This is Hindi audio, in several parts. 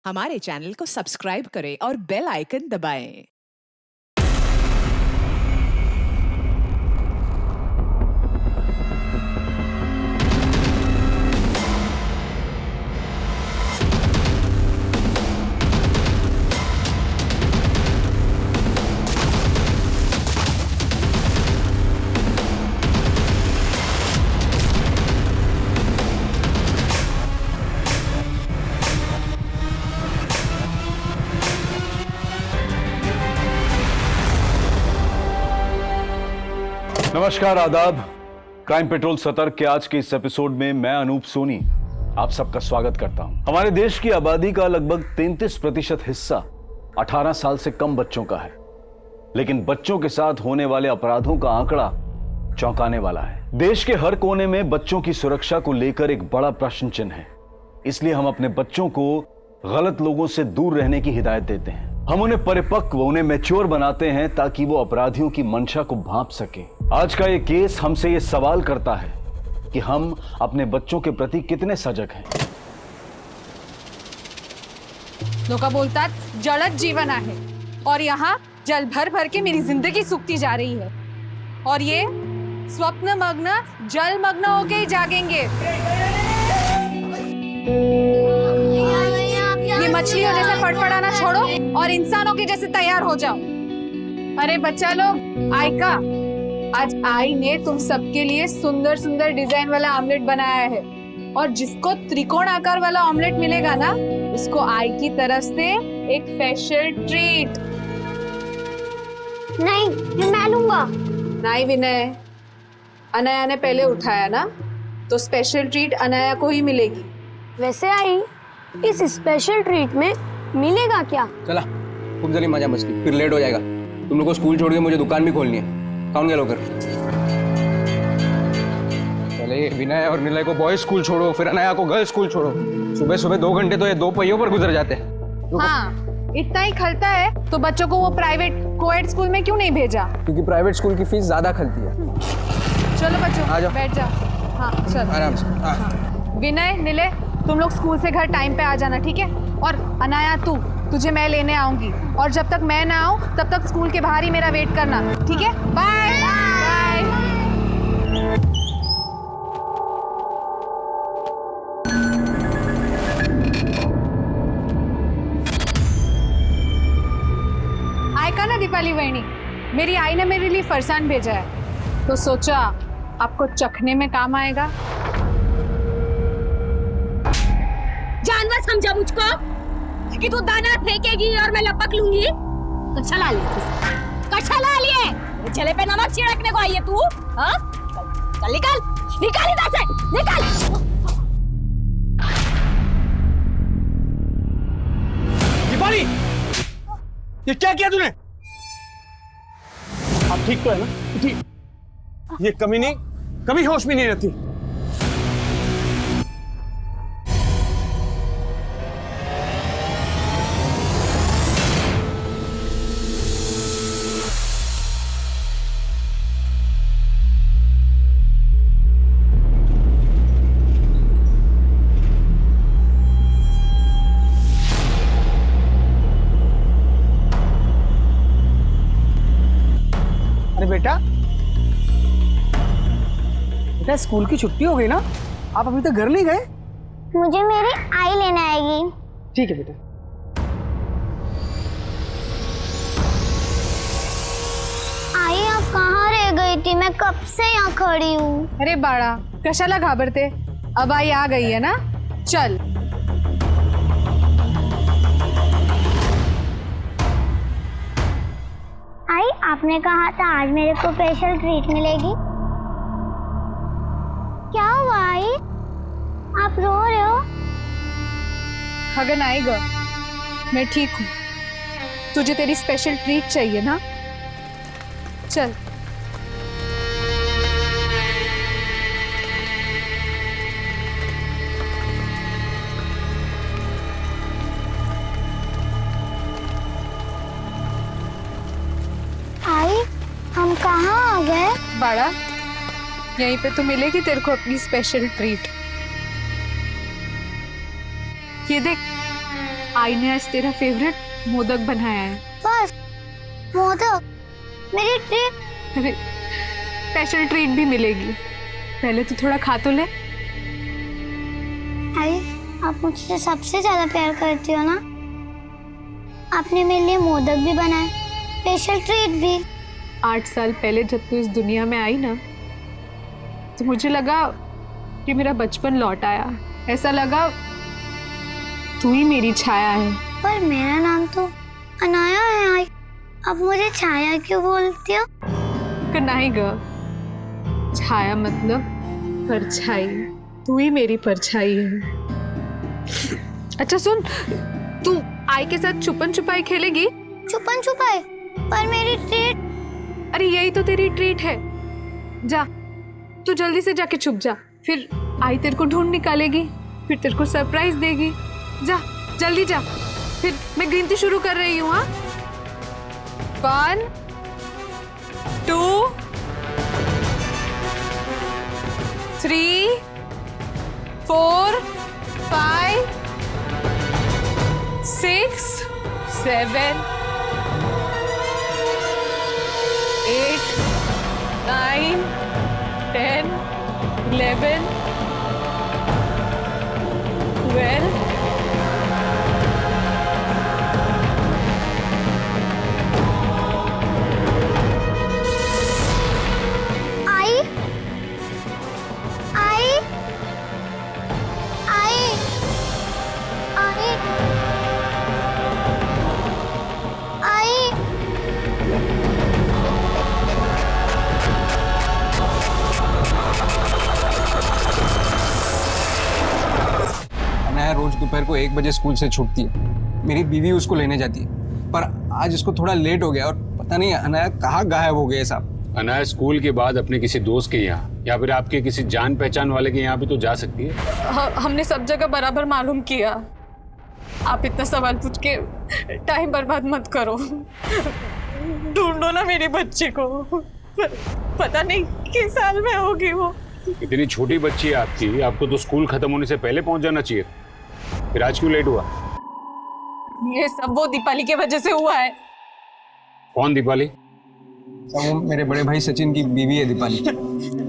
हमारे चैनल को सब्सक्राइब करें और बेल आइकन दबाएं। नमस्कार, आदाब। क्राइम पेट्रोल सतर्क के आज के इस एपिसोड में मैं अनूप सोनी आप सबका स्वागत करता हूं। हमारे देश की आबादी का लगभग 33% हिस्सा 18 साल से कम बच्चों का है, लेकिन बच्चों के साथ होने वाले अपराधों का आंकड़ा चौंकाने वाला है। देश के हर कोने में बच्चों की सुरक्षा को लेकर एक बड़ा प्रश्न चिन्ह है। इसलिए हम अपने बच्चों को गलत लोगों से दूर रहने की हिदायत देते हैं। हम उन्हें परिपक्व, उन्हें मैच्योर बनाते हैं ताकि वो अपराधियों की मंशा को भांप सके। आज का ये केस हमसे ये सवाल करता है कि हम अपने बच्चों के प्रति कितने सजग हैं। लोका बोलतात जळत जीवन आहे और यहाँ जल भर भर के मेरी जिंदगी सूखती जा रही है और ये स्वप्न मग्न जल मग्न होके ही जागेंगे। ये मछलियों जैसे फड़फड़ाना छोड़ो और इंसानों के जैसे तैयार हो जाओ। अरे बच्चा लोग, आयका, आज आई ने तुम सबके लिए सुंदर सुंदर डिजाइन वाला ऑमलेट बनाया है और जिसको त्रिकोण आकार वाला ऑमलेट मिलेगा ना, उसको आई की तरफ से एक स्पेशल ट्रीट। नहीं, मैं लूंगा। नहीं विनय, अनाया ने पहले उठाया ना, तो स्पेशल ट्रीट अनाया को ही मिलेगी। वैसे आई, इस स्पेशल ट्रीट में मिलेगा क्या? चला, खूब जल्दी मजा मस्ती, फिर लेट हो जाएगा। तुम लोग को स्कूल छोड़ के मुझे दुकान भी खोलनी है। कौन गया लोकर? पहले विनय और निलय को बॉयज स्कूल छोड़ो, फिर अनाया को गर्ल्स स्कूल छोड़ो। सुबह सुबह 2 घंटे तो ये 2 पहियों पर गुजर जाते हैं। हाँ, इतना ही खलता है तो बच्चों को वो प्राइवेट कोएड स्कूल में क्यों नहीं भेजा? क्योंकि प्राइवेट स्कूल की फीस ज्यादा खलती है। चलो बच्चों, आ जाओ। बैठ जाओ। हाँ चलो, आराम से। विनय, निलय, तुम लोग स्कूल से घर टाइम पे आ जाना, ठीक है? और अनाया, तुझे मैं लेने आऊंगी और जब तक मैं ना आऊं तब तक स्कूल के बाहर ही मेरा वेट करना, ठीक है? Bye bye. आयका ना दीपाली वहिनी, मेरी आई ने मेरे लिए फरसान भेजा है, तो सोचा आपको चखने में काम आएगा। जानवर समझा मुझको कि तू दाना फेंकेगी और मैं लपक लूंगी? कच्छा ला लिए चले पे नमक छिड़कने को आई है तू? हाँ? चल निकाल इधर से, निकाल। दीपाली, ये क्या किया तूने? आप ठीक तो है ना? ठीक। ये कभी होश में नहीं रहती। अरे बेटा स्कूल की छुट्टी हो गई ना? आप अभी तक घर नहीं गए? मुझे मेरी आई लेने आएगी। ठीक है बेटा। आई, आप कहाँ रह गई थी? मैं कब से यहाँ खड़ी हूँ। अरे बाळा, कशाला घाबरते? अब आई आ गई है ना, चल। आई, आपने कहा था आज मेरे को स्पेशल ट्रीट मिलेगी। क्या हुआ आई? आप रो रहे हो? खगन आएगा, मैं ठीक हूँ। तुझे तेरी स्पेशल ट्रीट चाहिए ना? चल। आई, हम कहाँ आ गए? बाड़ा, यहीं पे तो मिलेगी तेरे को अपनी स्पेशल ट्रीट। ये देख, आई ने आज तेरा फेवरेट मोदक बनाया है। बस मोदक? मेरी ट्रीट? अरे स्पेशल ट्रीट भी मिलेगी, पहले तो थोड़ा खा तो ले। आई, आप मुझसे सबसे ज्यादा प्यार करती हो ना? आपने मेरे लिए मोदक भी बनाए, स्पेशल ट्रीट भी। 8 साल पहले जब तू इस दुनिया में आई ना, तो मुझे लगा कि मेरा बचपन लौट आया। ऐसा लगा तू ही मेरी छाया है। पर मेरा नाम तो अनाया है आई, अब मुझे छाया क्यों बोलती हो? नहीं ग, छाया मतलब परछाई, तू ही मेरी परछाई है। अच्छा सुन, तू आई के साथ छुपन छुपाई खेलेगी? छुपन छुपाई? पर मेरी ट्रीट? अरे यही तो तेरी ट्रीट है। जा, तू जल्दी से जाके छुप जा, फिर आई तेरे को ढूंढ निकालेगी, फिर तेरे को सरप्राइज देगी। जा जल्दी जा, फिर मैं गिनती शुरू कर रही हूँ। हाँ, 1 2 3 4 5 6 7 8 9 10 11 12 आई, आई, आई, आई, आई। अनाया रोज दोपहर को 1 बजे स्कूल से छूटती है, मेरी बीवी उसको लेने जाती है, पर आज इसको थोड़ा लेट हो गया और पता नहीं अनाया कहाँ गायब हो गए साहब। अनाया स्कूल के बाद अपने किसी दोस्त के यहाँ या फिर आपके किसी जान पहचान वाले के यहाँ भी तो जा सकती है। हमने सब जगह बराबर मालूम किया। आप इतना सवाल पूछ के टाइम बर्बाद मत करो। ढूंढो ना मेरी बच्ची को, पता नहीं किस साल में होगी वो। इतनी छोटी बच्ची है आपकी, आपको तो स्कूल खत्म होने से पहले पहुंच जाना चाहिए, फिर आज क्यों लेट हुआ? ये सब वो दीपाली की वजह से हुआ है। कौन दीपाली? वो मेरे बड़े भाई सचिन की बीवी है दीपाली।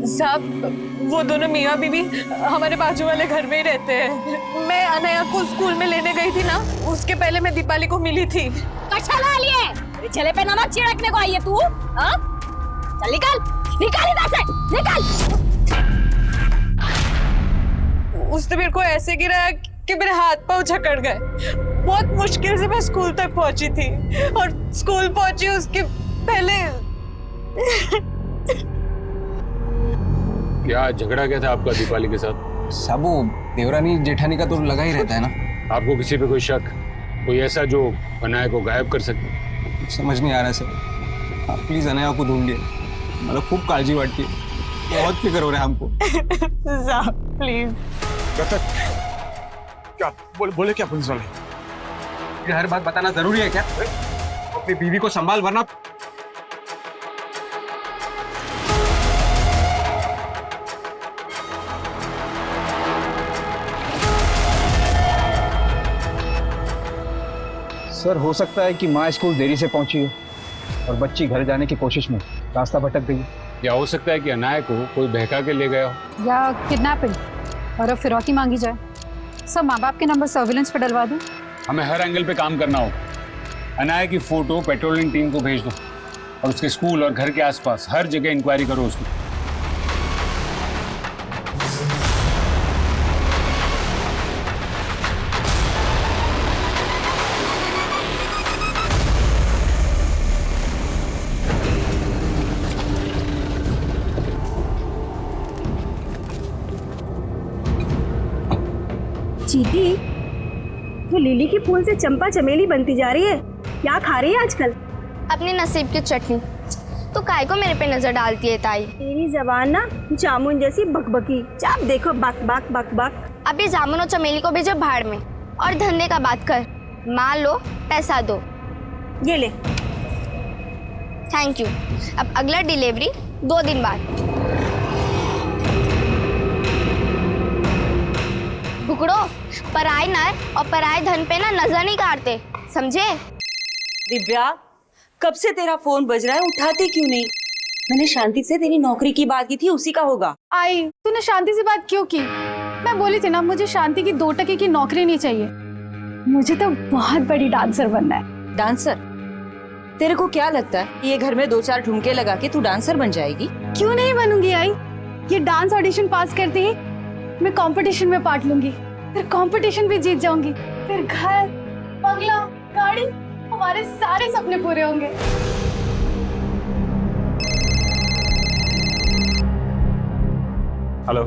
साहब वो दोनों मियाँ बीवी हमारे बाजू वाले घर में ही रहते हैं। मैं अनया को स्कूल में लेने गई थी ना, उसके पहले मैं दीपाली को मिली थी। कच्छा ला लिए, मेरे चले पे नमक छिड़कने को आई है तू? हाँ? चल निकल, निकल इधर से, निकल। उसने मेरे को ऐसे गिराया कि मेरे हाथ पांव जकड़ गए। बहुत मुश्किल से मैं स्कूल तक पहुंची थी, और स्कूल पहुंची उसके पहले। क्या झगड़ा क्या था आपका दीपाली के साथ? सब वो देवरानी जेठानी का तो लगा ही रहता है ना। आपको किसी पे कोई शक, कोई ऐसा जो अनाया को गायब कर सके? समझ नहीं आ रहा सर, आप प्लीज अनाया को ढूंढिए, मतलब खूब काळजी वाटती है, बहुत फिक्र हो रहा है हमको। प्लीज। क्या बोले क्या पुलिस वाले? हर बात बताना जरूरी है क्या? अपनी बीवी को संभाल, वरना सर हो सकता है कि माँ स्कूल देरी से पहुंची हो और बच्ची घर जाने की कोशिश में रास्ता भटक गई। या हो सकता है कि अनाया को कोई बहका के ले गया हो, या किडनैपिंग और अब फिरौती मांगी जाए। सब माँ बाप के नंबर सर्विलेंस पे डलवा दूं। हमें हर एंगल पे काम करना होगा। अनाया की फोटो पेट्रोलिंग टीम को भेज दो और उसके स्कूल और घर के आसपास हर जगह इंक्वायरी करो उसकी। चीटी, तो लिली की फूल से चंपा चमेली बनती जा रही है। क्या खा रही है आजकल? अपने नसीब की चटनी। तो काय को मेरे पे नजर डालती है ताई? तेरी जबान ना जामुन जैसी बकबकी, जब देखो बक बक बक बक। अभी जामुन और चमेली को भेजो भाड़ में, और धंधे का बात कर। माल लो, पैसा दो। ये ले। Thank you. अब अगला डिलीवरी 2 दिन बाद। भुकड़ो, पराई नर और पराए धन पे ना नजर नहीं काटते, समझे? दिव्या, कब से तेरा फोन बज रहा है, उठाती क्यों नहीं? मैंने शांति से तेरी नौकरी की बात की थी, उसी का होगा। आई, तूने शांति से बात क्यों की? मैं बोली थी ना मुझे शांति की 2 टके की नौकरी नहीं चाहिए। मुझे तो बहुत बड़ी डांसर बनना है। डांसर? तेरे को क्या लगता है कि ये घर में 2-4 ठुमके लगा के तू डांसर बन जाएगी? क्यों नहीं बनूंगी आई? ये डांस ऑडिशन पास करते ही मैं कंपटीशन में पार्ट लूंगी, फिर कंपटीशन भी जीत जाऊंगी, फिर घर, बंगला, गाड़ी, हमारे सारे सपने पूरे होंगे। हेलो।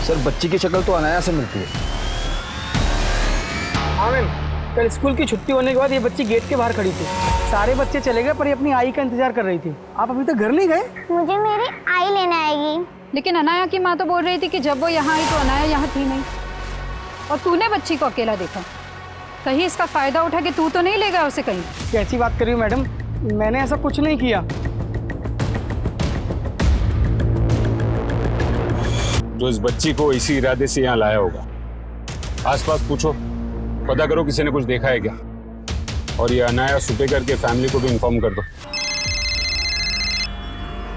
सर बच्ची की शक्ल तो अनाया से मिलती है। हाँ मैम, कल स्कूल की छुट्टी होने के बाद ये बच्ची गेट के बाहर खड़ी थी। सारे बच्चे चले गए पर ये अपनी आई का इंतजार कर रही थी। आप अभी तक घर नहीं गए? मुझे मेरी आई लेने आएगी। लेकिन अनाया की माँ तो बोल रही थी कि जब वो यहाँ आई तो अनाया यहाँ थी नहीं, और तूने बच्ची को अकेला देखा। कहीं इसका फायदा उठा के तू तो नहीं ले गया उसे कहीं? कैसी बात कर रही हो मैडम, मैंने ऐसा कुछ नहीं किया। जो इस बच्ची को इसी इरादे से यहाँ लाया होगा। आसपास पूछो, पता करो किसी ने कुछ देखा है क्या, और ये अनाया सुपेकर के फैमिली को भी इन्फॉर्म कर दो।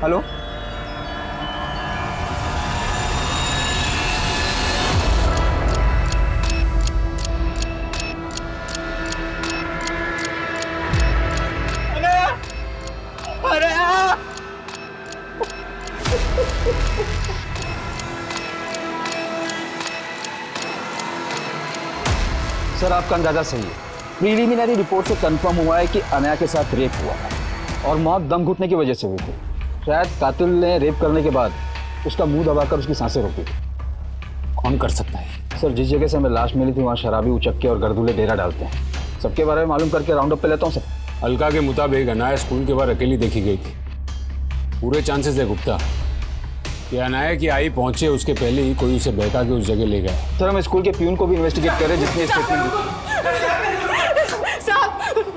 हेलो, सर आपका अंदाजा सही है। प्रीलिमिनरी रिपोर्ट से कंफर्म हुआ है कि अनाया के साथ रेप हुआ है और मौत दम घुटने की वजह से हुई थी। शायद कातिल ने रेप करने के बाद उसका मुंह दबाकर उसकी सांसें रोकी थी। कौन कर सकता है? सर जिस जगह से हमें लाश मिली थी वहाँ शराबी उचक्के और गर्दूले डेरा डालते हैं। सबके बारे में मालूम करके राउंड अप पे लेता हूँ सर। अलका के मुताबिक अनाया स्कूल के बाहर अकेली देखी गई थी। पूरे चांसेस है गुप्ता कि अनाया की आई पहुंचे उसके पहले ही कोई उसे बहका के उस जगह ले गया। सर हम स्कूल के प्यून को भी इन्वेस्टिगेट कर रहे हैं जिसने स्टेटमेंट साहब,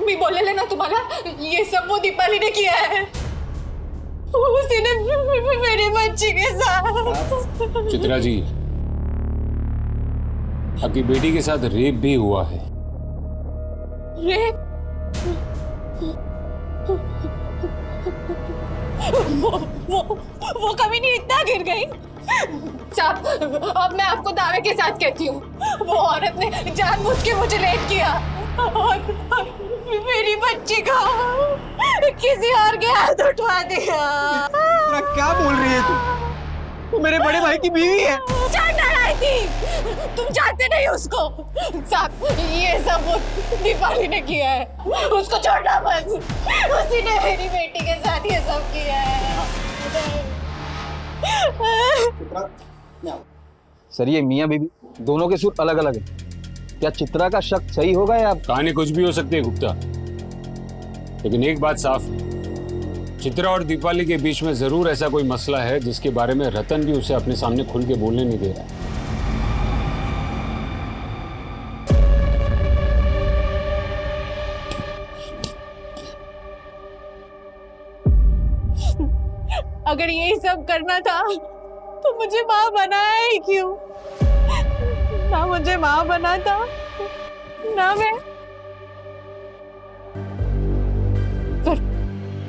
मैं बोले लेना तुम्हारा, ये सब वो दीपाली ने किया है। उसी ने मेरी बच्ची के साथ। चित्रा जी, आपकी बेटी के साथ रेप भी हुआ है। रेप? वो कभी नहीं इतना गिर गई। साहब, अब मैं आपको दावे के साथ कहती हूँ, वो औरत ने जानबूझ के मुझे लेट किया और मेरी बच्ची को किसी और के हाथ उठवा दिया। क्या बोल रही है तू मेरे बड़े भाई की बीवी है। जानना रही थी, तुम जानते नहीं उसको। साहब, ये सब वो दीपाली ने किया है, उसको छोड़ना मत। उसी ने मेरी बेटी के साथ ये सब किया है। सर ये मियाँ बीवी दोनों के सुर अलग अलग है। क्या चित्रा का शक सही होगा या कहानी कुछ भी हो सकती है गुप्ता, लेकिन एक बात साफ है, चित्रा और दीपाली के बीच में जरूर ऐसा कोई मसला है जिसके बारे में रतन भी उसे अपने सामने खुल के बोलने नहीं दे रहा है। अगर यही सब करना था तो मुझे माँ बनाया ही क्यों? ना मुझे माँ बना था, ना मैं।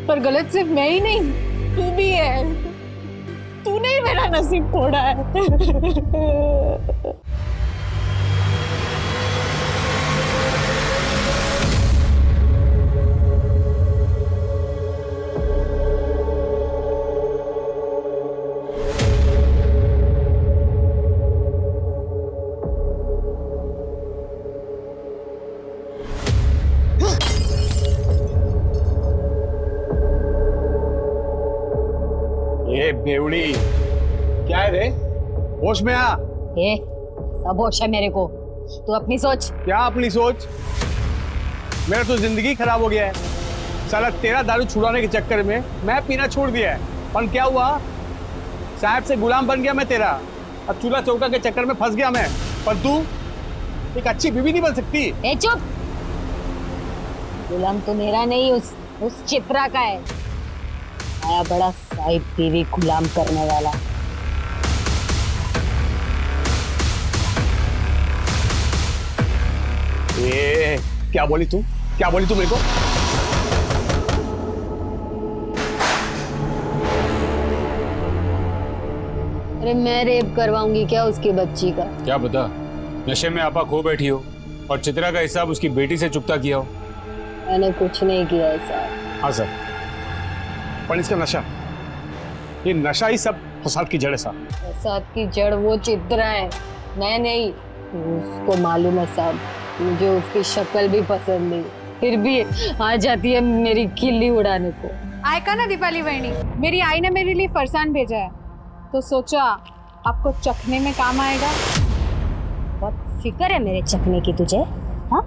पर गलत सिर्फ मैं ही नहीं, तू भी है। तूने ही मेरा नसीब तोड़ा है। ये बेवड़ी क्या है रे? होश में आ। ए, सब होश है मेरे को, तू अपनी सोच। क्या अपनी सोच? मेरा तो जिंदगी खराब हो गया है। साला तेरा दारू छुड़ाने के चक्कर में मैं पीना छोड़ दिया है। और क्या हुआ? साहब से गुलाम बन गया मैं तेरा। अब चूल्हा चौका के चक्कर में फंस गया मैं। पर तू एक अच्छी बीवी नहीं बन सकती। ए चुप, गुलाम तो मेरा नहीं, उस चित्रा का है। आया बड़ा साहिब बीवी गुलाम करने वाला। ए, क्या बोली तू मेरे को? अरे मैं रेप करवाऊंगी क्या उसकी बच्ची का? क्या पता नशे में आपा खो बैठी हो और चित्रा का हिसाब उसकी बेटी से चुकता किया हो। मैंने कुछ नहीं किया ऐसा। हाँ सर, पर इसका नशा, ये नशा ही सब फसाद की जड़ है साहब। फसाद की जड़ वो चित्रा है, मैं नहीं। उसको मालूम है साहब, मुझे उसकी शक्ल भी पसंद नहीं, फिर भी आ जाती है मेरी खिल्ली उड़ाने को। आयका ना दीपाली बहनी, मेरी आई ने मेरे लिए फरसान भेजा है, तो सोचा आपको चखने में काम आएगा। बहुत फिक्र है मेरे चखने की तुझे? हाँ,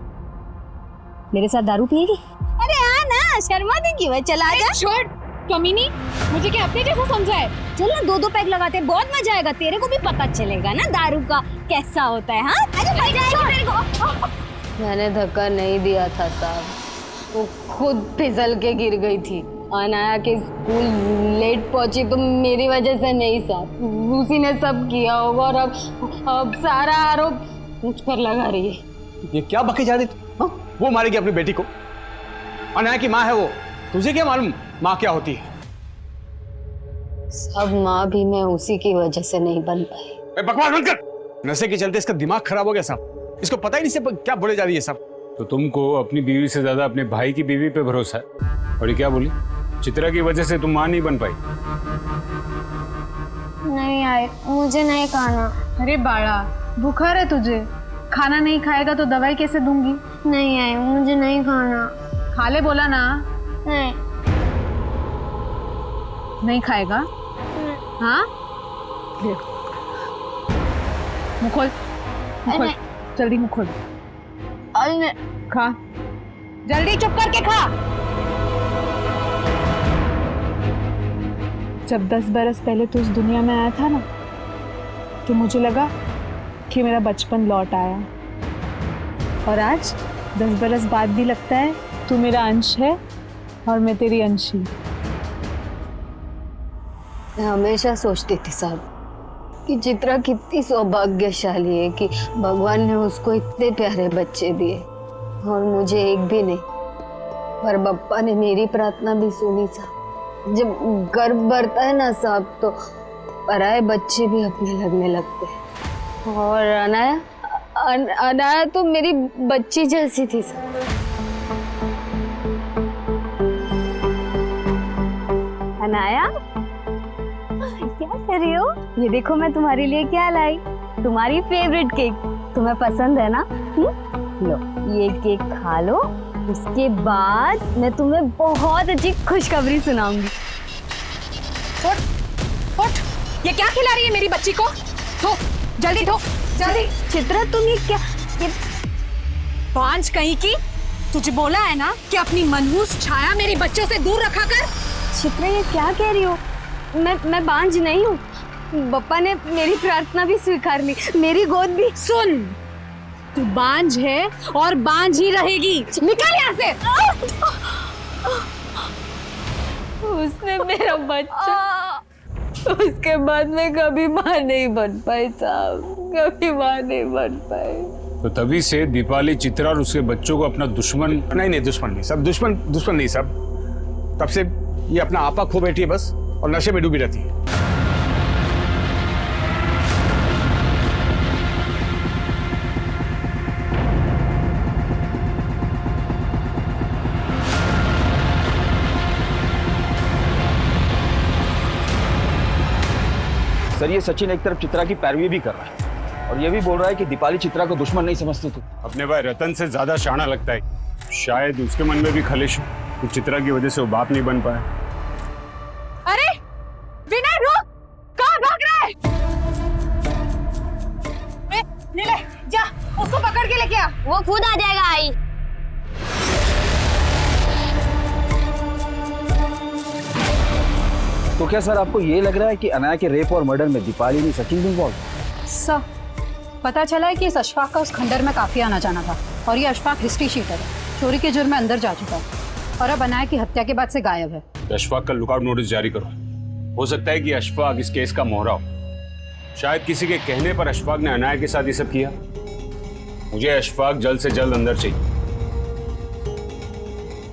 मेरे साथ दारू पिएगी? अरे हाँ ना, शर्मा दी क्यों है? चला जा। छोड़ कमीनी, मुझे क्या अपने जैसा समझा है? चल ना, 2-2 पैक लगाते, बहुत मजा आएगा। तेरे को भी पता चलेगा ना दारू का कैसा होता है। हाँ, अरे मजा आएगा मेरे को। मैंने धक्का नहीं दिया था साहब, वो खुद फिसल के गिर गई थी। अनाया के स्कूल लेट पहुंची तो मेरी वजह से नहीं साहब, उसी ने सब किया होगा और अब सारा आरोप मुझ पर लगा रही है। ये क्या बके जा रही तू? वो मारेगी अपनी बेटी को। अनाया की माँ है वो, तुझे क्या मालूम माँ क्या होती है? सब माँ भी मैं उसी की वजह से नहीं बन पाई। बकवास बंद कर। नशे के चलते इसका दिमाग खराब हो गया साहब, इसको पता ही नहीं सब क्या बोले जा रही है साहब। तो तुमको अपनी बीवी से ज्यादा अपने भाई की बीवी पे भरोसा है। और ये क्या बोली? चित्रा की वजह से तुम माँ नहीं बन पाई? नहीं आए, मुझे नहीं खाना। अरे बाड़ा, बुखार है तुझे, खाना नहीं खाएगा तो दवाई कैसे दूंगी? नहीं आए, मुझे नहीं खाना। खा ले बोला ना। नहीं। नहीं खाएगा? हाँ, मुँह खोल, जल्दी मुँह खोल। खा, जल्दी चुप करके खा। जब 10 बरस पहले तू इस दुनिया में आया था ना, तो मुझे लगा कि मेरा बचपन लौट आया, और आज 10 बरस बाद भी लगता है तू मेरा अंश है और मैं तेरी अंशी। मैं हमेशा सोचती थी साहब कि चित्रा कितनी सौभाग्यशाली है कि भगवान ने उसको इतने प्यारे बच्चे दिए और मुझे एक भी नहीं। पर बप्पा ने मेरी प्रार्थना भी सुनी साहब। जब गर्भ भरता है ना साहब, तो पराये बच्चे भी अपने लगने लगते हैं। और अनाया तो मेरी बच्ची जैसी थी साहब। अनाया, क्या कर रही हो? ये देखो मैं तुम्हारे लिए क्या लाई, तुम्हारी फेवरेट केक। तुम्हें पसंद है ना? लो ये केक खा लो, उसके बाद मैं तुम्हें बहुत अच्छी खुशखबरी सुनाऊंगी। उठ, ये क्या खिला रही है मेरी बच्ची को? थो, जल्दी थो, जल्दी। चित्रा तुम ये क्या, ये बांझ कहीं की, तुझे बोला है ना कि अपनी मनहूस छाया मेरे बच्चों से दूर रखा कर। चित्रा ये क्या कह रही हो? मैं बांझ नहीं हूँ, बप्पा ने मेरी प्रार्थना भी स्वीकार ली, मेरी गोद भी। सुन, तू बांझ है और बांझ ही रहेगी। निकल यहाँ से। उसने मेरा बच्चा, उसके बाद मैं कभी माँ नहीं बन पाई साहब, कभी माँ नहीं बन पाई। तो तभी से दीपाली चित्रा और उसके बच्चों को अपना दुश्मन। नहीं, दुश्मन नहीं सब, दुश्मन नहीं सब। तब से ये अपना आपा खो बैठी है बस, और नशे में डूबी रहती है। सर ये सचिन एक तरफ चित्रा की पैरवी भी कर रहा है और ये भी बोल रहा है कि दीपाली चित्रा को दुश्मन नहीं समझती थी। अपने भाई रतन से ज्यादा शाना लगता है। शायद उसके मन में भी खलिश हो कि चित्रा की वजह से वो बाप नहीं बन पाया। अरे विनय रुक, कहाँ भाग रहा है? नीले जा, उसको पकड़ के लेके आ। वो खुद आ जाएगा। आई तो क्या सर आपको ये लग रहा है कि अनाया के रेप और मर्डर में दीपाली ने सचिन भी इन्वॉल्व? सर, पता चला है कि इस अशफाक का उस खंडर में काफी आना जाना था और ये अशफाक हिस्ट्री शीटर है, चोरी के जुर्म में अंदर जा चुका है और अब अनाया की हत्या के बाद से गायब है। अशफाक का लुकआउट नोटिस जारी करो। हो सकता है कि अशफाक इस केस का मोहरा हो। शायद किसी के कहने पर अशफाक ने अनाया के साथ ये सब किया। मुझे अशफाक जल्द से जल्द अंदर चाहिए।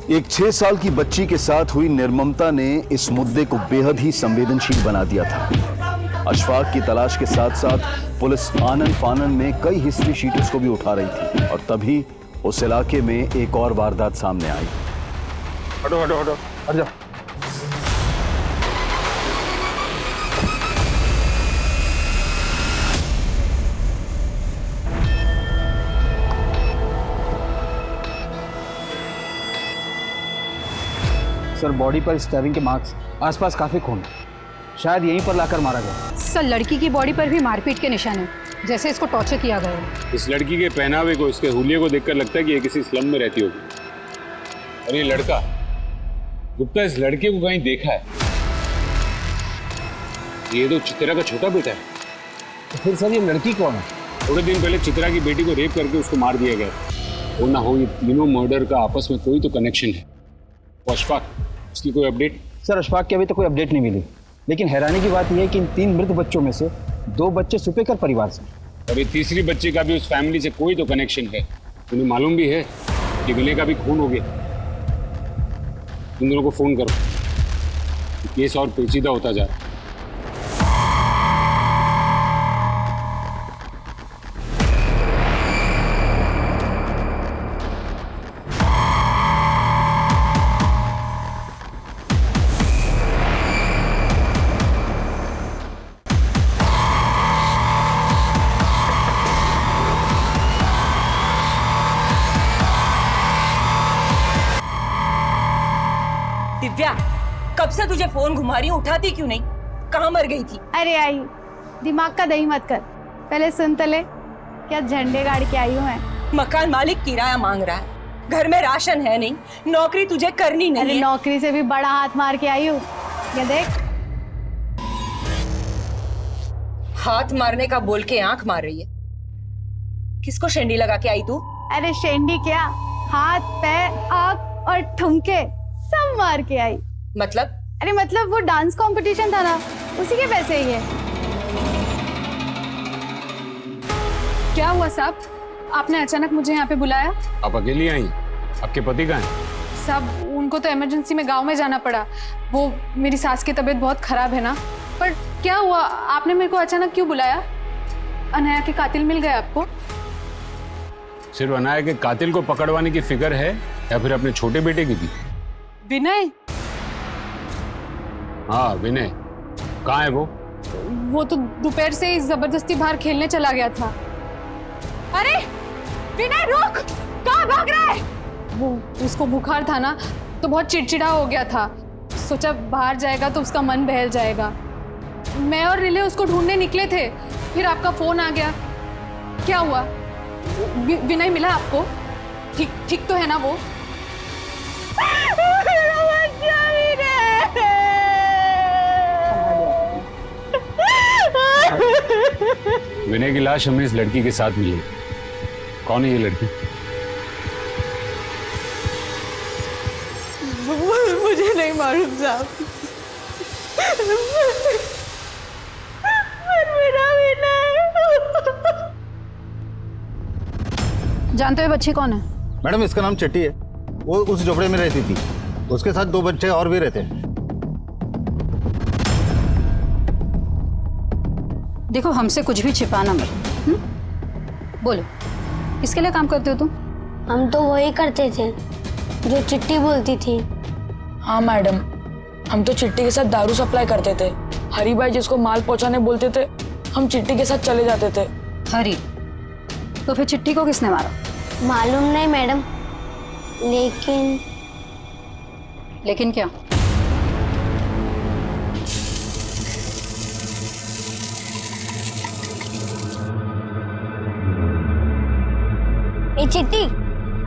एक 6 साल की बच्ची के साथ हुई निर्ममता ने इस मुद्दे को बेहद ही संवेदनशील बना दिया था। अशफाक की तलाश के साथ साथ पुलिस आनन फानन में कई हिस्ट्री शीटर्स को भी उठा रही थी और तभी उस इलाके में एक और वारदात सामने आई। हटो हटो हटो हट जाओ। सर बॉडी पर स्टैबिंग के मार्क्स, आसपास काफी खून, शायद यहीं पर लाकर मारा गया। सर लड़की की बॉडी पर भी मारपीट के निशान है, जैसे इसको टॉर्चर किया गया है। इस लड़की के पहनावे को, इसके हुलिये को देखकर लगता है कि ये किसी स्लम में रहती होगी। और ये लड़का, गुप्ता इस लड़के को कहीं देखा है। ये तो चित्रा का छोटा बेटा है। तो फिर सर ये लड़की कौन है? थोड़े दिन पहले चित्रा की बेटी को रेप करके उसको मार दिया गया। हो ना हो ये तीनों मर्डर का आपस में कोई तो कनेक्शन है। अशफाक, उसकी कोई अपडेट? सर अशफाक की अभी तक कोई अपडेट नहीं मिली, लेकिन हैरानी की बात यह है कि इन 3 मृत बच्चों में से 2 बच्चे सुपेकर परिवार से, और ये तीसरी बच्चे का भी उस फैमिली से कोई तो कनेक्शन है। तुम्हें मालूम भी है कि विनय का भी खून हो गया। तुम दोनों को फोन करो, केस और पेचीदा होता जा रहा है। दिव्या, कब से तुझे फोन घुमा रही हूँ, उठाती क्यों नहीं? कहाँ मर गई थी? अरे आई, दिमाग का दही मत कर, पहले सुन तो ले, क्या झंडे गाड़ के आई हूँ मैं। मकान मालिक किराया मांग रहा है, घर में राशन है नहीं, नौकरी तुझे करनी नहीं है। नौकरी से भी बड़ा हाथ मार के आई हूँ, ये देख। हाथ मारने का बोल के आंख मार रही है। किसको शेंडी लगा के आई तू? अरे शेंडी क्या, हाथ पैर आँख और ठुमके सब मार के आई। मतलब? अरे मतलब वो डांस कंपटीशन था ना, उसी के पैसे ही है। क्या हुआ साहब, आपने अचानक मुझे यहाँ पे बुलाया? आप अकेली आई? आपके पति कहाँ हैं? साहब उनको तो इमरजेंसी में गांव में जाना पड़ा। वो मेरी सास की तबीयत बहुत खराब है ना। पर क्या हुआ, आपने मेरे को अचानक क्यों बुलाया? अनाया के कातिल मिल गए आपको? सिर्फ अनाया के कातिल को पकड़वाने की फिक्र है या फिर अपने छोटे बेटे की भी? विनय? हाँ विनय, कहाँ है वो? वो तो दोपहर से ही जबरदस्ती बाहर खेलने चला गया था। अरे विनय रुक, कहाँ भाग रहा है? वो उसको बुखार था ना, तो बहुत चिड़चिड़ा हो गया था। सोचा बाहर जाएगा तो उसका मन बहल जाएगा। मैं और रिले उसको ढूंढने निकले थे, फिर आपका फोन आ गया। क्या हुआ, विनय मिला आपको? ठीक तो है ना वो? विनय की लाश हमें इस लड़की के साथ मिली। कौन है ये लड़की? मुझे नहीं मालूम साहब। जानते हो बच्ची कौन है? मैडम इसका नाम चट्टी है, वो उस झोपड़े में रहती थी, उसके साथ 2 बच्चे और भी रहते हैं। देखो हमसे कुछ भी छिपाना मत। बोलो किसके लिए काम करते हो तुम? हम तो वही करते थे जो चिट्टी बोलती थी। हाँ मैडम, हम तो चिट्टी के साथ दारू सप्लाई करते थे। हरी भाई जिसको माल पहुंचाने बोलते थे, हम चिट्टी के साथ चले जाते थे। हरी? तो फिर चिट्टी को किसने मारा? मालूम नहीं मैडम, लेकिन क्या? ए चिट्टी,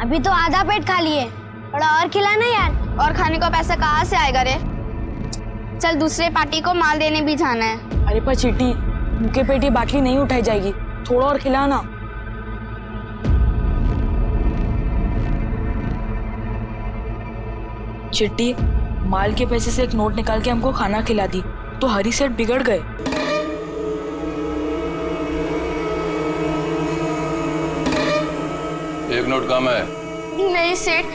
अभी तो आधा पेट खा लिए, थोड़ा और खिलाना यार। और खाने का पैसा कहाँ से आएगा रे? चल दूसरे पार्टी को माल देने भी जाना है। अरे पर चिट्टी, मुँह पेटी बाटली नहीं उठाई जाएगी, थोड़ा और खिलाना। चिट्टी, माल के पैसे से एक नोट निकाल के हमको खाना खिला दी तो हरी सेठ बिगड़ गए। एक नोट कम है। नहीं सेठ,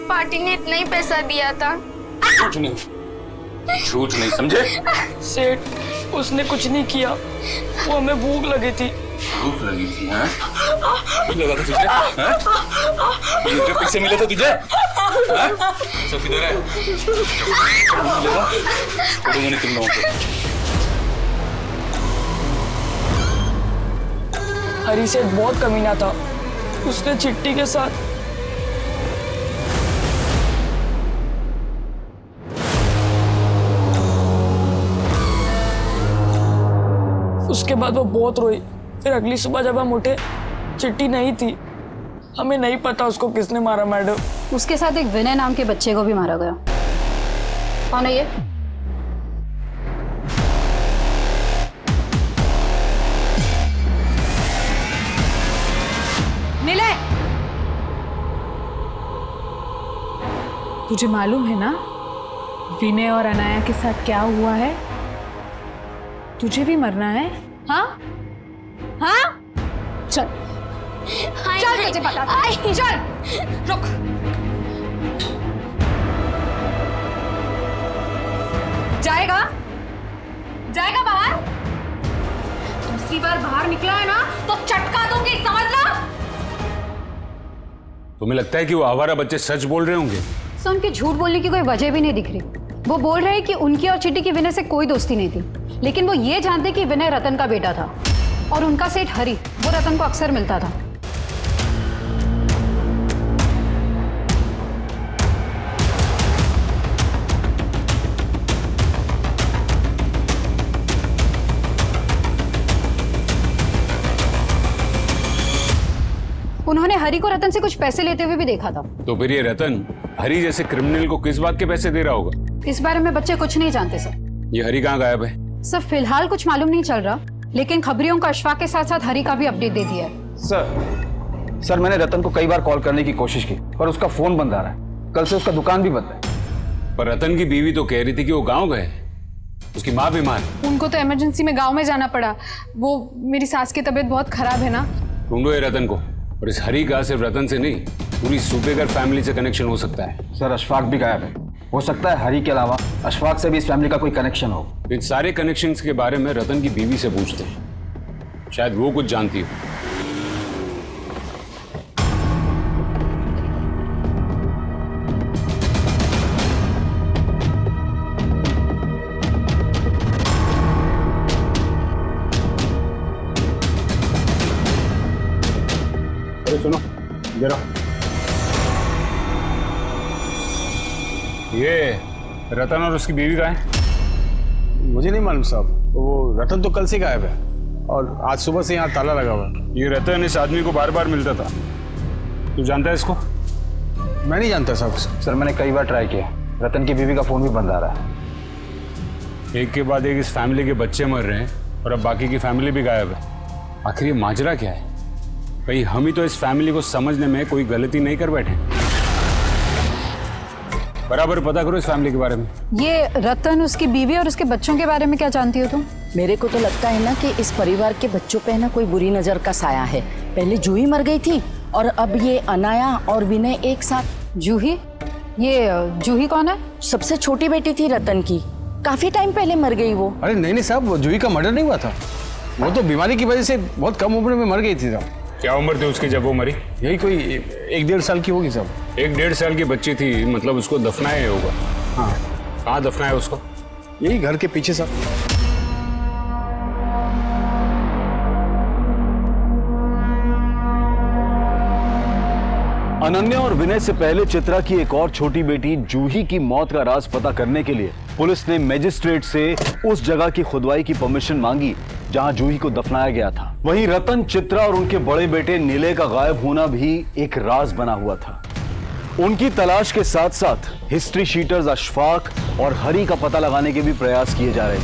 पार्टी ने इतना ही पैसा दिया था। झूठ नहीं, झूठ नहीं, समझे? सेठ, उसने कुछ नहीं किया, वो हमें भूख लगी थी। भूख लगी थी? हाँ? भूख लगा था तुझे? हाँ? मुझे पैसे मिले थे तुझे? हाँ? सब किधर है? मिलेगा? तुम लोगों को। हरी सेठ बहुत कमीना था, उसने चिट्टी के साथ उसके बाद वो बहुत रोई। फिर अगली सुबह जब हम उठे, चिट्टी नहीं थी। हमें नहीं पता उसको किसने मारा मैडम। उसके साथ एक विनय नाम के बच्चे को भी मारा गया। कौन है ये? निलय, तुझे मालूम है ना विनय और अनाया के साथ क्या हुआ है? तुझे भी मरना है? हाँ हाँ, चल चल, तुझे पता है। चल रुक, जाएगा जाएगा बाहर। दूसरी बार बाहर निकला है ना तो चटका दूंगी, समझ लो। तुम्हें लगता है कि वो आवारा बच्चे सच बोल रहे होंगे? सो उनके झूठ बोलने की कोई वजह भी नहीं दिख रही। वो बोल रहे हैं कि उनकी और चिट्टी की विनय से कोई दोस्ती नहीं थी, लेकिन वो ये जानते कि विनय रतन का बेटा था और उनका सेठ हरी वो रतन को अक्सर मिलता था। उन्होंने हरी को रतन से कुछ पैसे लेते हुए भी देखा था। तो फिर ये रतन हरी जैसे क्रिमिनल को किस बात के पैसे दे रहा होगा? इस बारे में बच्चे कुछ नहीं जानते सर। ये हरी कहाँ गायब है? सर फिलहाल कुछ मालूम नहीं चल रहा, लेकिन खबरियों का अशफाक के साथ साथ हरी का भी अपडेट दे दिया है। सर मैंने रतन को कई बार कॉल करने की कोशिश की पर उसका फोन बंद आ रहा है। कल से उसका दुकान भी बंद है। पर रतन की बीवी तो कह रही थी कि वो गाँव गए, उसकी माँ बीमार। उनको तो इमरजेंसी में गांव में जाना पड़ा। वो मेरी सास की तबीयत बहुत खराब है ना। ढूंढो ये रतन को। और इस हरी का सिर्फ रतन से नहीं, पूरी सूपेकर फैमिली से कनेक्शन हो सकता है। सर अशफाक भी गायब है, हो सकता है हरी के अलावा अशफाक से भी इस फैमिली का कोई कनेक्शन हो। इन सारे कनेक्शंस के बारे में रतन की बीवी से पूछते हैं, शायद वो कुछ जानती हो। अरे सुनो जरा, ये रतन और उसकी बीवी का है? मुझे नहीं मालूम साहब। वो रतन तो कल से गायब है और आज सुबह से यहाँ ताला लगा हुआ है। ये रतन इस आदमी को बार बार मिलता था। तू जानता है इसको? मैं नहीं जानता साहब। सर मैंने कई बार ट्राई किया, रतन की बीवी का फोन भी बंद आ रहा है। एक के बाद एक इस फैमिली के बच्चे मर रहे हैं और अब बाकी की फैमिली भी गायब है। आखिर ये माजरा क्या है? कहीं हम ही तो इस फैमिली को समझने में कोई गलती नहीं कर बैठे? बराबर पता करो इस फैमिली के बारे में। ये रतन, उसकी बीवी और उसके बच्चों के बारे में क्या जानती हो तुम? मेरे को तो लगता है ना कि इस परिवार के बच्चों पे ना कोई बुरी नजर का साया है। पहले जूही मर गई थी और अब ये अनाया और विनय एक साथ। जूही? ये जूही कौन है? सबसे छोटी बेटी थी रतन की, काफी टाइम पहले मर गई वो। अरे नहीं साहब, जूही का मर्डर नहीं हुआ था। वो तो बीमारी की वजह से बहुत कम उम्र में मर गई थी साहब। क्या उम्र थी उसकी जब वो मरी? यही कोई 1-1.5 साल की होगी साहब। 1-1.5 साल की बच्ची थी, मतलब उसको दफनाया होगा। हाँ। कहाँ दफनाया उसको? यही घर के पीछे साहब। अनन्या और विनय से पहले चित्रा की एक और छोटी बेटी जूही की मौत का राज पता करने के लिए पुलिस ने मजिस्ट्रेट से उस जगह की खुदवाई की परमिशन मांगी जहां जूही को दफनाया गया था। वहीं रतन, चित्रा और उनके बड़े बेटे नीले का गायब होना भी एक राज बना हुआ था। उनकी तलाश के साथ साथ हिस्ट्री शीटर्स अशफाक और हरी का पता लगाने के भी प्रयास किए जा रहे थे।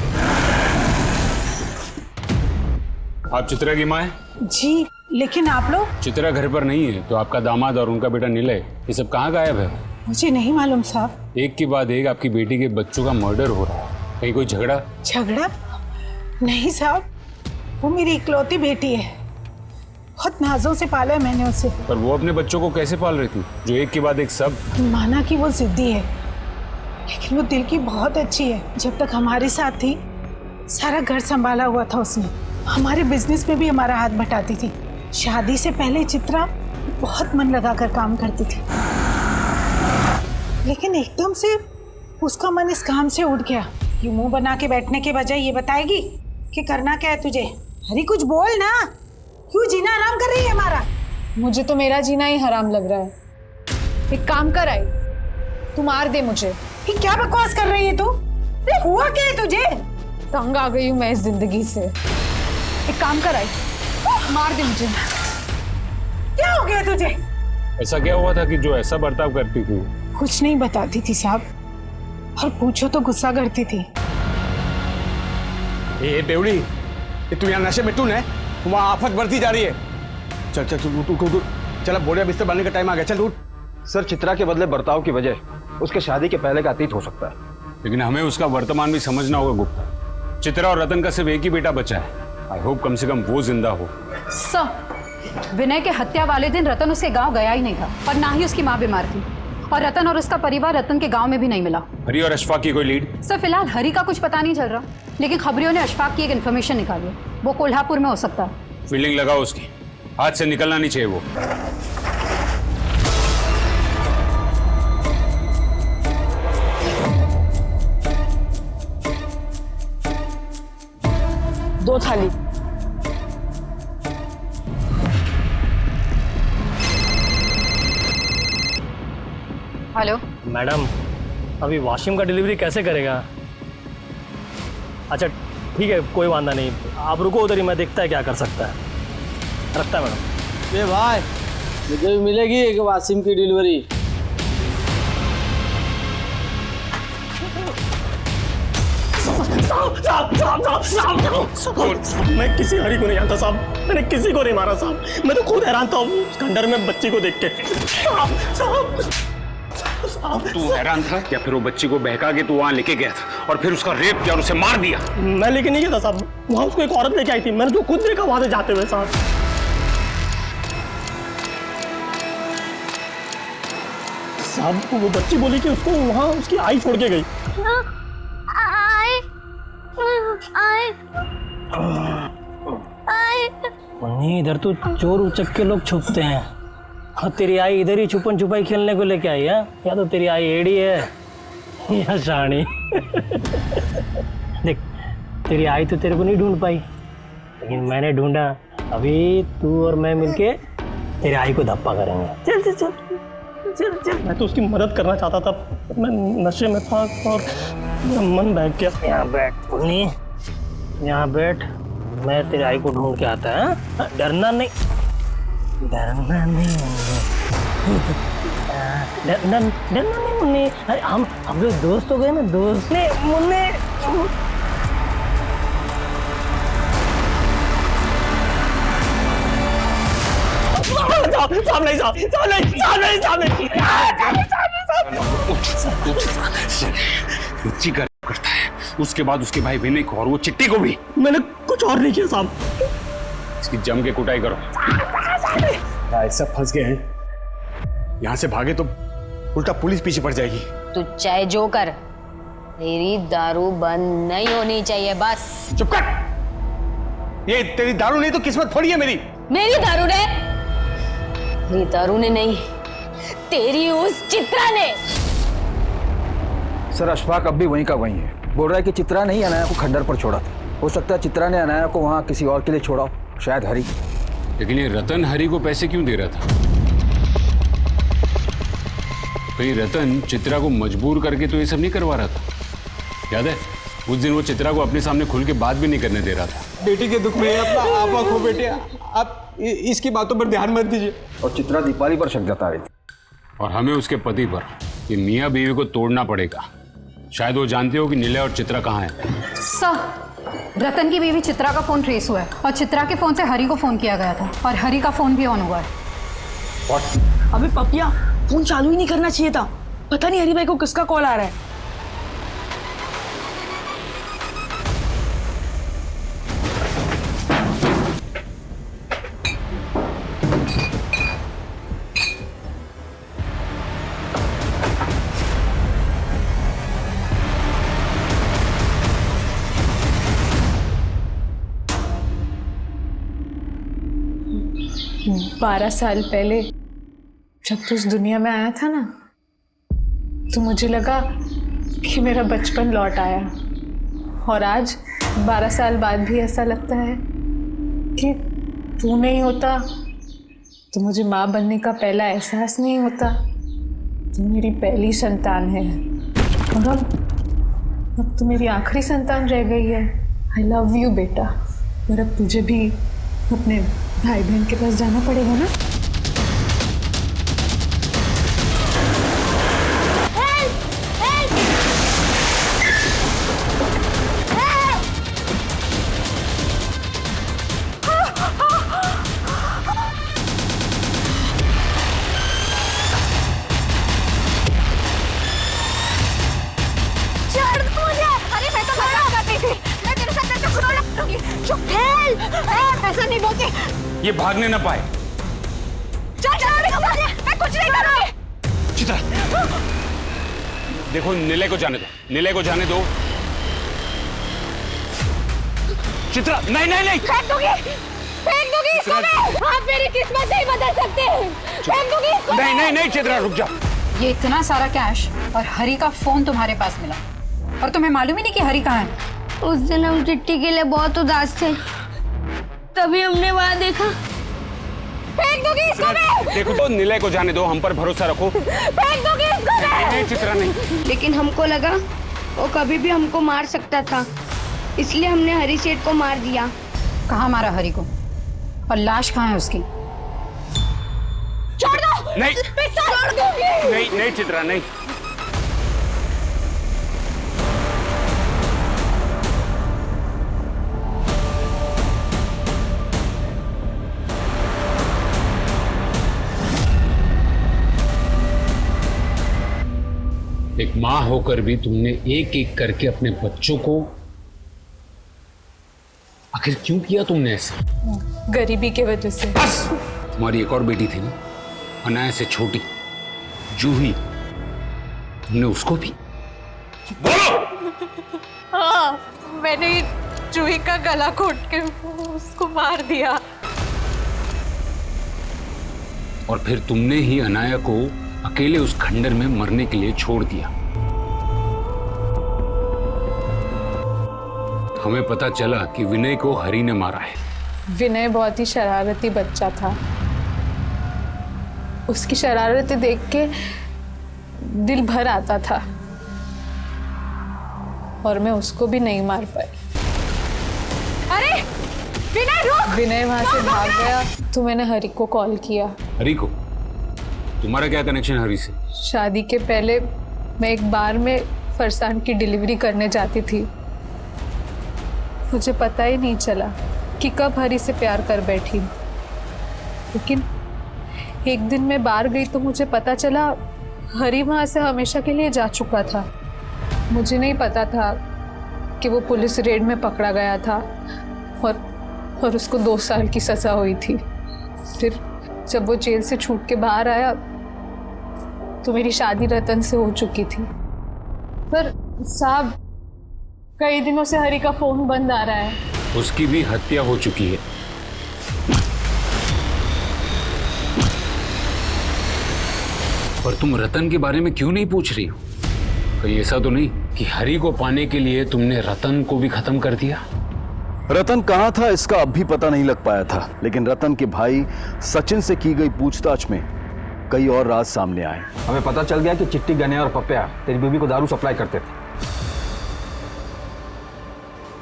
आप चित्रा की माँ हैं? जी, लेकिन आप लोग? चित्रा घर पर नहीं है तो आपका दामाद और उनका बेटा निलय ये सब कहाँ गायब है? मुझे नहीं मालूम साहब। एक के बाद एक आपकी बेटी के बच्चों का मर्डर हो रहा है। कहीं कोई झगड़ा? झगड़ा? नहीं साहब, वो मेरी इकलौती बेटी है। बहुत नाजों से पाला है मैंने उसे। पर वो अपने बच्चों को कैसे पाल रही थी जो एक के बाद एक सब? माना कि वो जिद्दी है, लेकिन वो दिल की बहुत अच्छी है। जब तक हमारे साथ थी सारा घर संभाला हुआ था उसने। हमारे बिजनेस में भी हमारा हाथ बटाती थी। शादी से पहले चित्रा बहुत मन लगाकर काम करती थी, लेकिन एकदम से उसका मन इस काम से उठ गया। ये मुंह बना के बैठने के बजाय ये बताएगी कि करना क्या है तुझे। अरे कुछ बोल ना, क्यों जीना हराम कर रही है हमारा? मुझे तो मेरा जीना ही हराम लग रहा है। एक काम कर आई, तू मार दे मुझे। ये क्या बकवास कर रही है तू? अरे हुआ क्या है तुझे? तंग आ गई हूँ मैं इस जिंदगी से। एक काम कर आई, मार दे मुझे। क्या हो गया तुझे? ऐसा क्या हुआ था कि जो ऐसा बर्ताव करती थी? कुछ नहीं बताती थी साहब, और पूछो तो गुस्सा करती थी। ये बेवड़ी, ये तू यहाँ नशे में टून है, वहाँ आफत बढ़ती जा रही है। चल चल चल उठ। चल अब बोरिया बिस्तर बनने का टाइम आ गया, चल उठ। सर, चित्रा के बदले बर्ताव की वजह उसके शादी के पहले का अतीत हो सकता है, लेकिन हमें उसका वर्तमान भी समझना होगा गुप्ता। चित्रा और रतन का सिर्फ एक ही बेटा बचा है। आई होप कम से कम वो जिंदा हो। सर, विनय के हत्या वाले दिन रतन उसके गांव गया ही नहीं था, और ना ही उसकी माँ बीमार थी, और रतन और उसका परिवार रतन के गांव में भी नहीं मिला। हरी और अशफाक की कोई लीड? सर, फिलहाल हरी का कुछ पता नहीं चल रहा, लेकिन खबरियों ने अशफाक की एक इन्फॉर्मेशन निकाली है। वो कोल्हापुर में हो सकता है। फील्डिंग लगाओ उसकी, हाथ से निकलना नहीं चाहिए वो। दो थाली। हेलो मैडम, अभी वाशिम का डिलीवरी कैसे करेगा? अच्छा ठीक है, कोई वादा नहीं, आप रुको उधर ही, मैं देखता है क्या कर सकता है। रखता है मैडम। ये भाई, मुझे भी मिलेगी एक वाशिम की डिलीवरी। मैं किसी हरी को नहीं जानता साहब, मैंने किसी को नहीं मारा साहब, मैं तो खुद हैरान था उस खंडर में बच्ची को देख के। तू हैरान था या फिर वो बच्ची को बहका के तू वहां लेके गया था और फिर उसका रेप किया और उसे मार दिया? मैं लेके नहीं गया था साहब, वहां उसको एक औरत लेके आई थी, मैंने तो खुद देखा वहां से जाते हुए साहब। साहब वो बच्ची बोली कि उसको वहां उसकी आई छोड़ के गई। मन्नी, इधर तो चोर उचक के लोग छुपते हैं, और तेरी आई इधर ही छुपन छुपाई खेलने को लेके आई है। या तो तेरी आई एड़ी है या शानी। देख, तेरी आई तो तेरे को नहीं ढूंढ पाई, लेकिन मैंने ढूंढा। अभी तू और मैं मिलके तेरी आई को धप्पा करेंगे। चल चल चल चल चल। मैं तो उसकी मदद करना चाहता था, मैं नशे में था और मन बहक गया। यहाँ बैठ मुन्नी, यहाँ बैठ, मैं तेरी आई को ढूंढ के आता है। डरना नहीं, डरना नहीं डरना नहीं मुन्नी। अरे हम लोग दोस्त हो गए ना, दोस्त ने मुन्नी। बच्ची का करता है, उसके बाद उसके भाई विनय को और वो चिट्टी को भी। मैंने कुछ और नहीं किया साहब। इसकी जम के कुटाई करो। ऐसा फंस गए हैं, यहाँ से भागे तो उल्टा पुलिस पीछे पड़ जाएगी। तू चाहे जो कर, तेरी दारू बंद नहीं होनी चाहिए बस। चुप कर। ये तेरी दारू नहीं तो किस्मत फोड़ी है मेरी। मेरी दारू ने? मेरी दारू ने नहीं, तेरी उस चित्रा ने। सर, अशफाक अब भी वहीं का वहीं है। बोल रहा है कि चित्रा ने ही अनाया को खंडर पर छोड़ा था। हो सकता है चित्रा ने अनाया को वहाँ किसी और के लिए छोड़ा हो, शायद हरी। लेकिन ये रतन हरी को पैसे क्यों दे रहा था? कहीं रतन चित्रा को मजबूर करके तो ये सब नहीं करवा रहा था? याद है उस दिन वो चित्रा को अपने सामने खुल के बात भी नहीं करने दे रहा था। बेटी के दुख में अपना आपा खो बेटे, आप इसकी बातों पर ध्यान मत दीजिए। और चित्रा दीपाली पर शक जता रही थी। और हमें उसके पति पर, ये मियाँ बीवी को तोड़ना पड़ेगा। शायद वो जानते हो कि निलय और चित्रा कहाँ है। सर, रतन की बीवी चित्रा का फोन ट्रेस हुआ है और चित्रा के फोन से हरी को फोन किया गया था और हरी का फोन भी ऑन हुआ है। अबे पपिया, फोन चालू ही नहीं करना चाहिए था। पता नहीं हरी भाई को किसका कॉल आ रहा है। बारह साल पहले जब तू इस दुनिया में आया था ना, तो मुझे लगा कि मेरा बचपन लौट आया। और आज 12 साल बाद भी ऐसा लगता है कि तू नहीं होता तो मुझे माँ बनने का पहला एहसास नहीं होता। तू मेरी पहली संतान है और अब तू मेरी आखिरी संतान रह गई है। आई लव यू बेटा। और अब तुझे भी अपने भाई बहन के पास जाना पड़ेगा ना। ऐसा नहीं बोलती। ये भागने ना पाए। मैं कुछ नहीं करूंगी। चित्रा, देखो निलय को जाने दो, निलय को जाने दो। चित्रा, नहीं नहीं नहीं, फेंक दूंगी इसको मैं। आप मेरी किस्मत नहीं बदल सकते। फेंक दूंगी इसको। नहीं नहीं नहीं चित्रा, रुक जा। ये इतना सारा कैश और हरी का फोन तुम्हारे पास मिला और तुम्हें मालूम ही नहीं कि हरी कहाँ है। उस दिन हम चिट्ठी के लिए बहुत उदास थे, तभी हमने वहाँ देखा। फेंक दूंगी इसको मैं। देखो तो निलय को जाने दो, हम पर भरोसा रखो। फेंक दूंगी इसको मैं। नहीं चित्रा नहीं। लेकिन हमको लगा वो कभी भी हमको मार सकता था, इसलिए हमने हरी सेठ को मार दिया। कहाँ मारा हरी को और लाश कहाँ है उसकी? छोड़ दो। नहीं, छोड़ दूंगी। नहीं नहीं चित्रा नहीं। एक मां होकर भी तुमने एक एक करके अपने बच्चों को, आखिर क्यों किया तुमने ऐसा? गरीबी के वजह से। बस, तुम्हारी एक और बेटी थी ना, अनाया से छोटी, जूही, तुमने उसको भी? बोलो। हाँ, मैंने जूही का गला घोट के उसको मार दिया। और फिर तुमने ही अनाया को अकेले उस खंडर में मरने के लिए छोड़ दिया। हमें पता चला कि विनय को हरी ने मारा है। विनय बहुत ही शरारती बच्चा था। उसकी शरारतें देख के दिल भर आता था और मैं उसको भी नहीं मार पाई। अरे विनय रुक। विनय वहां से भाग गया तो मैंने हरी को कॉल किया। हरी को? तुम्हारा क्या कनेक्शन हरी से? शादी के पहले मैं एक बार में फरसान की डिलीवरी करने जाती थी। मुझे पता ही नहीं चला कि कब हरी से प्यार कर बैठी, लेकिन एक दिन मैं बाहर गई तो मुझे पता चला हरी वहां से हमेशा के लिए जा चुका था। मुझे नहीं पता था कि वो पुलिस रेड में पकड़ा गया था और उसको 2 साल की सजा हुई थी। फिर जब वो जेल से छूट के बाहर आया तो मेरी शादी रतन से हो चुकी थी। पर साहब, कई दिनों से हरी का फोन बंद आ रहा है। उसकी भी हत्या हो चुकी है। पर तुम रतन के बारे में क्यों नहीं पूछ रही हो? कहीं ऐसा तो नहीं कि हरी को पाने के लिए तुमने रतन को भी खत्म कर दिया? रतन कहाँ था इसका अब भी पता नहीं लग पाया था, लेकिन रतन के भाई सचिन से की गई पूछताछ में कई और राज सामने आए। हमें पता चल गया कि चिट्टी, गने और पप्पिया तेरी बीवी को दारू सप्लाई करते थे।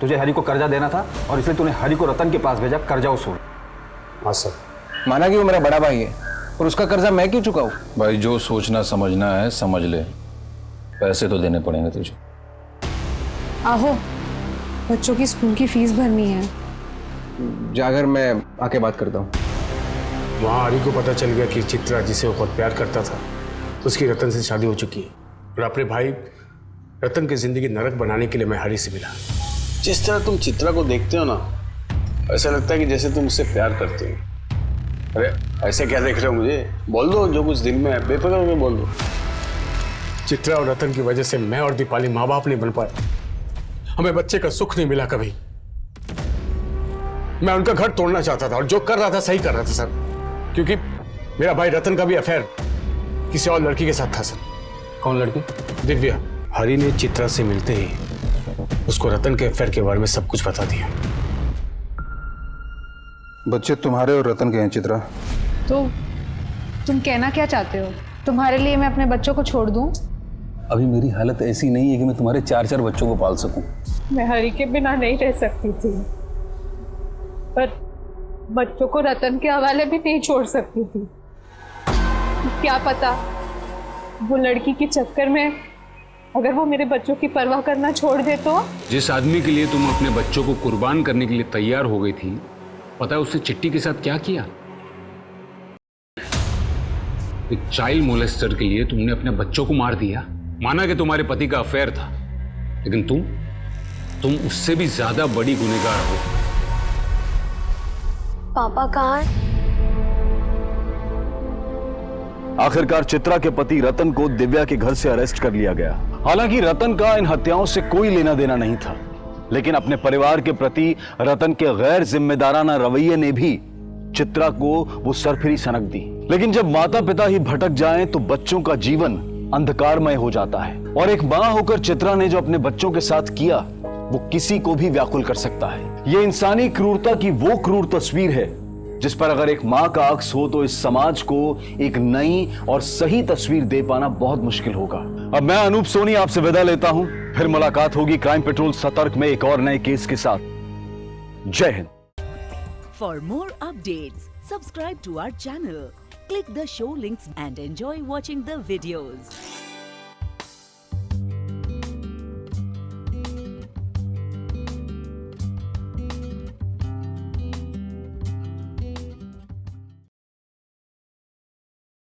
तुझे हरी को कर्जा देना था और इसलिए तूने हरी को रतन के पास भेजा कर्जा वसूल। हाँ सर, माना कि वो मेरा बड़ा भाई है, और उसका कर्जा मैं क्यों चुकाऊं? भाई जो सोचना समझना है समझ ले, पैसे तो देने पड़ेंगे तुझे। आहो, बच्चों की स्कूल की फीस भरनी है। जागर मैं आके बात करता हूँ। वहाँ हरी को पता चल गया कि चित्रा जिसे वो बहुत प्यार करता था उसकी रतन से शादी हो चुकी है, और अपने भाई रतन की जिंदगी नरक बनाने के लिए मैं हरी से मिला। जिस तरह तुम चित्रा को देखते हो ना, ऐसा लगता है कि जैसे तुम उससे प्यार करते हो। अरे ऐसे क्या देख रहे हो मुझे? बोल दो जो कुछ दिल में है, बेफिक्र होकर बोल दो। चित्रा और रतन की वजह से मैं और दीपाली माँ बाप नहीं बन पाए, हमें बच्चे का सुख नहीं मिला कभी। मैं उनका घर तोड़ना चाहता था और जो कर रहा था सही कर रहा था सर, क्योंकि मेरा भाई रतन का भी अफेयर किसी और लड़की के साथ था सर। कौन लड़की? दिव्या। हरी ने चित्रा से मिलते ही उसको रतन के अफेयर के बारे में सब कुछ बता दिया। बच्चे तुम्हारे और रतन के हैं चित्रा। तो तुम कहना क्या चाहते हो? तुम्हारे लिए मैं अपने बच्चों को छोड़ दूं? अभी मेरी हालत ऐसी नहीं है कि मैं तुम्हारे 4-4 बच्चों को पाल सकूं। मैं हरी के बिना नहीं रह सकती थी, पर बच्चों को रतन के हवाले भी नहीं छोड़ सकती थी। क्या पता वो लड़की के चक्कर में अगर वो मेरे बच्चों की परवाह करना छोड़ दे तो। जिस आदमी के लिए तुम अपने बच्चों को कुर्बान करने के लिए तैयार हो गई थी, पता है उससे चिट्टी के साथ क्या किया? एक चाइल्ड मोलेस्टर के लिए तुमने अपने बच्चों को मार दिया। माना कि तुम्हारे पति का अफेयर था, लेकिन तुम उससे भी ज्यादा बड़ी गुनहगार हो। पापा कहाँ हैं? आखिरकार चित्रा के पति रतन को दिव्या के घर से अरेस्ट कर लिया गया। हालांकि रतन का इन हत्याओं से कोई लेना देना नहीं था, लेकिन अपने परिवार के प्रति रतन के गैर जिम्मेदाराना रवैये ने भी चित्रा को वो सरफिरी सनक दी। लेकिन जब माता पिता ही भटक जाएं तो बच्चों का जीवन अंधकारमय हो जाता है, और एक मां होकर चित्रा ने जो अपने बच्चों के साथ किया वो किसी को भी व्याकुल कर सकता है। ये इंसानी क्रूरता की वो क्रूर तस्वीर है जिस पर अगर एक मां का अक्स हो तो इस समाज को एक नई और सही तस्वीर दे पाना बहुत मुश्किल होगा। अब मैं अनूप सोनी आपसे विदा लेता हूं, फिर मुलाकात होगी क्राइम पेट्रोल सतर्क में एक और नए केस के साथ। जय Hind. For more updates, subscribe to our channel, click the show links and enjoy watching the videos.